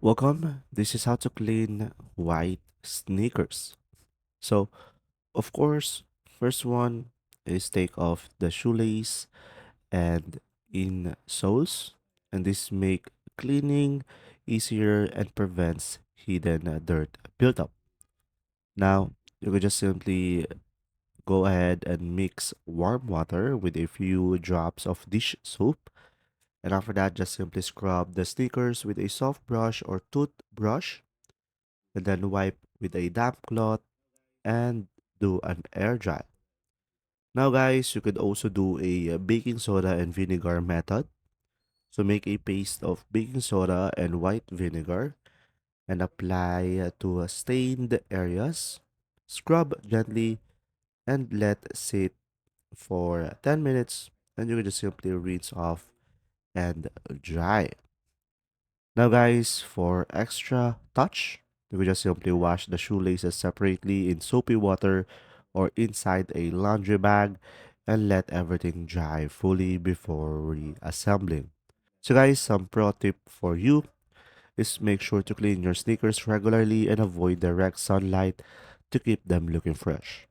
Welcome. This is how to clean white sneakers. So, of course, first one is take off the shoelace and in soles, and this make cleaning easier and prevents hidden dirt buildup. Now, you can just simply go ahead and mix warm water with a few drops of dish soap. And after that, just simply scrub the sneakers with a soft brush or toothbrush and then wipe with a damp cloth and do an air dry. Now, guys, you could also do a baking soda and vinegar method. So, make a paste of baking soda and white vinegar and apply to stained areas. Scrub gently and let sit for 10 minutes. And you can just simply rinse off and dry. Now, guys, for extra touch, you can just simply wash the shoelaces separately in soapy water or inside a laundry bag and let everything dry fully before reassembling. So, guys, some pro tip for you is make sure to clean your sneakers regularly and avoid direct sunlight to keep them looking fresh.